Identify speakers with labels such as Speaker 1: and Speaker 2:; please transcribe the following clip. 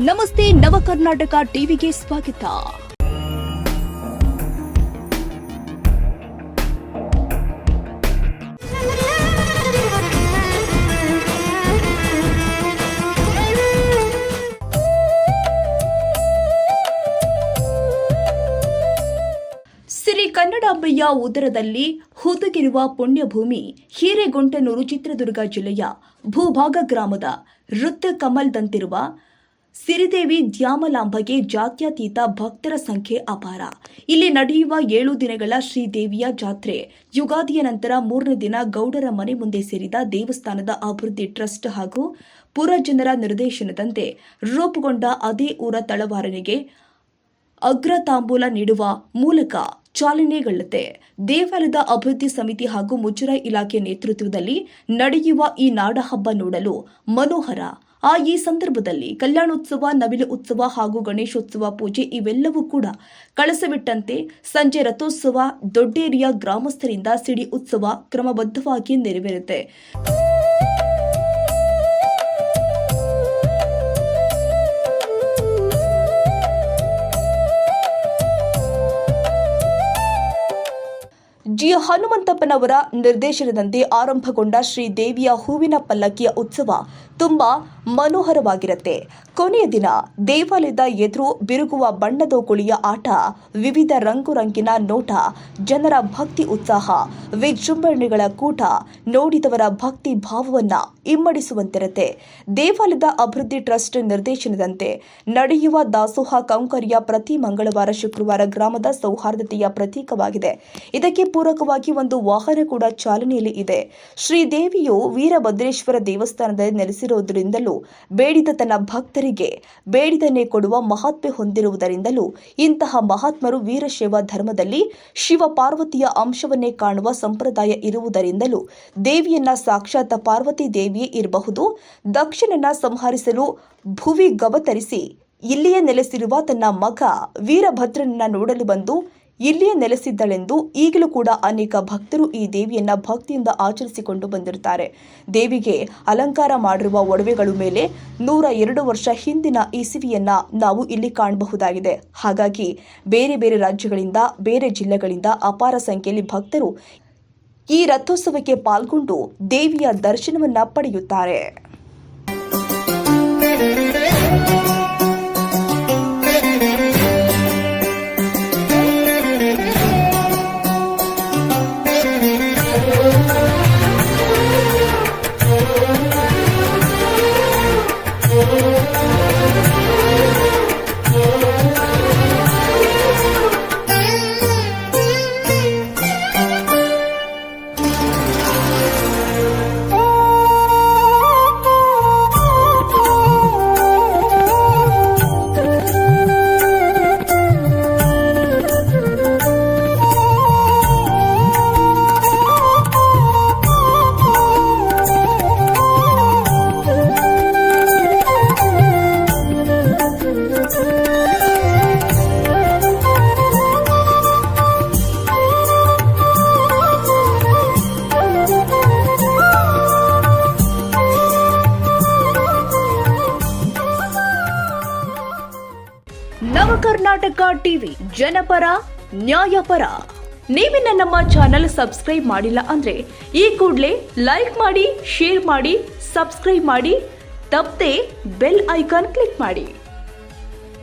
Speaker 1: ನಮಸ್ತೆ ನವ ಕರ್ನಾಟಕ ಟಿವಿಗೆ ಸ್ವಾಗತ. ಶ್ರೀ ಕನ್ನಡಾಂಬೆಯ ಉದರದಲ್ಲಿ ಹುದುಗಿರುವ ಪುಣ್ಯಭೂಮಿ ಹಿರೇಗೊಂಟನೂರು ಚಿತ್ರದುರ್ಗ ಜಿಲ್ಲೆಯ ಭೂಭಾಗ ಗ್ರಾಮದ ಋತ್ ಕಮಲ್ದಂತಿರುವ ಸಿರಿದೇವಿ ದ್ಯಾಮಲಾಂಬೆಗೆ ಜಾತ್ಯತೀತ ಭಕ್ತರ ಸಂಖ್ಯೆ ಅಪಾರ. ಇಲ್ಲಿ ನಡೆಯುವ 7 ದಿನಗಳ ಶ್ರೀದೇವಿಯ ಜಾತ್ರೆ ಯುಗಾದಿಯ ನಂತರ 3ನೇ ದಿನ ಗೌಡರ ಮನೆ ಮುಂದೆ ಸೇರಿದ ದೇವಸ್ಥಾನದ ಅಭಿವೃದ್ಧಿ ಟ್ರಸ್ಟ್ ಹಾಗೂ ಪುರಜನರ ನಿರ್ದೇಶನದಂತೆ ರೂಪುಗೊಂಡ ಅದೇ ಊರ ತಳವಾರನಿಗೆ ಅಗ್ರತಾಂಬೂಲ ನೀಡುವ ಮೂಲಕ ಚಾಲನೆಗೊಳ್ಳುತ್ತೆ. ದೇವಾಲಯದ ಅಭಿವೃದ್ಧಿ ಸಮಿತಿ ಹಾಗೂ ಮುಜರಾಯಿ ಇಲಾಖೆ ನೇತೃತ್ವದಲ್ಲಿ ನಡೆಯುವ ಈ ನಾಡಹಬ್ಬ ನೋಡಲು ಮನೋಹರ. ಈ ಸಂದರ್ಭದಲ್ಲಿ ಕಲ್ಯಾಣೋತ್ಸವ, ನವಿಲು ಉತ್ಸವ ಹಾಗೂ ಗಣೇಶೋತ್ಸವ ಪೂಜೆ ಇವೆಲ್ಲವೂ ಕೂಡ ಕಳಸವಿಟ್ಟಂತೆ ಸಂಜೆ ರಥೋತ್ಸವ ದೊಡ್ಡೇರಿಯ ಗ್ರಾಮಸ್ಥರಿಂದ ಸಿಡಿ ಉತ್ಸವ ಕ್ರಮಬದ್ಧವಾಗಿ ನೆರವೇರುತ್ತೆ. ಜಿ ಹನುಮಂತಪ್ಪನವರ ನಿರ್ದೇಶನದಂತೆ ಆರಂಭಗೊಂಡ ಶ್ರೀದೇವಿಯ ಹೂವಿನ ಪಲ್ಲಕ್ಕಿಯ ಉತ್ಸವ ತುಂಬಾ ಮನೋಹರವಾಗಿರುತ್ತೆ. ಕೊನೆಯ ದಿನ ದೇವಾಲಯದ ಎದುರು ಬಿರುಗುವ ಬಣ್ಣದ ಕುಳಿಯ ಆಟ, ವಿವಿಧ ರಂಗುರಂಗಿನ ನೋಟ, ಜನರ ಭಕ್ತಿ ಉತ್ಸಾಹ, ವಿಜೃಂಭಣೆಗಳ ಕೂಟ ನೋಡಿದವರ ಭಕ್ತಿ ಭಾವವನ್ನ ಇಮ್ಮಡಿಸುವಂತಿರುತ್ತೆ. ದೇವಾಲಯದ ಅಭಿವೃದ್ಧಿ ಟ್ರಸ್ಟ್ ನಿರ್ದೇಶನದಂತೆ ನಡೆಯುವ ದಾಸೋಹ ಕೌಂಕರ್ಯ ಪ್ರತಿ ಮಂಗಳವಾರ, ಶುಕ್ರವಾರ ಗ್ರಾಮದ ಸೌಹಾರ್ದತೆಯ ಪ್ರತೀಕವಾಗಿದೆ. ಇದಕ್ಕೆ ಪೂರಕವಾಗಿ ಒಂದು ವಾಹನ ಕೂಡ ಚಾಲನೆಯಲ್ಲಿ ಇದೆ. ಶ್ರೀದೇವಿಯು ವೀರಭದ್ರೇಶ್ವರ ದೇವಸ್ಥಾನದಲ್ಲಿ ನೆಲೆಸಿರುವುದರಿಂದಲೂ ಬೇಡಿದ ತನ್ನ ಭಕ್ತರಿಗೆ ಬೇಡಿದನ್ನೇ ಕೊಡುವ ಮಹತ್ವ ಹೊಂದಿರುವುದರಿಂದಲೂ ಇಂತಹ ಮಹಾತ್ಮರು ವೀರಶೈವ ಧರ್ಮದಲ್ಲಿ ಶಿವ ಪಾರ್ವತಿಯ ಅಂಶವನ್ನೇ ಕಾಣುವ ಸಂಪ್ರದಾಯ ಇರುವುದರಿಂದಲೂ ದೇವಿಯನ್ನ ಸಾಕ್ಷಾತ್ ಪಾರ್ವತಿ ದೇವಿಯೇ ಇರಬಹುದು. ದಕ್ಷನನ್ನ ಸಂಹರಿಸಲು ಭುವಿ ಗವತರಿಸಿ ಇಲ್ಲಿಯೇ ನೆಲೆಸಿರುವ ತನ್ನ ಮಗ ವೀರಭದ್ರನನ್ನ ನೋಡಲು ಬಂದು ಇಲ್ಲಿಯೇ ನೆಲೆಸಿದ್ದಳೆಂದು ಈಗಲೂ ಕೂಡ ಅನೇಕ ಭಕ್ತರು ಈ ದೇವಿಯನ್ನ ಭಕ್ತಿಯಿಂದ ಆಚರಿಸಿಕೊಂಡು ಬಂದಿರುತ್ತಾರೆ. ದೇವಿಗೆ ಅಲಂಕಾರ ಮಾಡಿರುವ ಒಡವೆಗಳ ಮೇಲೆ 102 ವರ್ಷ ಹಿಂದಿನ ಇಸವಿಯನ್ನ ನಾವು ಇಲ್ಲಿ ಕಾಣಬಹುದಾಗಿದೆ. ಹಾಗಾಗಿ ಬೇರೆ ಬೇರೆ ರಾಜ್ಯಗಳಿಂದ, ಬೇರೆ ಜಿಲ್ಲೆಗಳಿಂದ ಅಪಾರ ಸಂಖ್ಯೆಯಲ್ಲಿ ಭಕ್ತರು ಈ ರಥೋತ್ಸವಕ್ಕೆ ಪಾಲ್ಗೊಂಡು ದೇವಿಯ ದರ್ಶನವನ್ನ ಪಡೆಯುತ್ತಾರೆ. ನವ ಕರ್ನಾಟಕ ಟಿವಿ, ಜನಪರ ನ್ಯಾಯಪರ. ನೀವಿನ್ನ ನಮ್ಮ ಚಾನೆಲ್ ಸಬ್ಸ್ಕ್ರೈಬ್ ಮಾಡಿಲ್ಲ ಅಂದ್ರೆ ಈ ಕೂಡಲೇ ಲೈಕ್ ಮಾಡಿ, ಶೇರ್ ಮಾಡಿ, ಸಬ್ಸ್ಕ್ರೈಬ್ ಮಾಡಿ, ತಪ್ಪದೆ ಬೆಲ್ ಐಕಾನ್ ಕ್ಲಿಕ್ ಮಾಡಿ.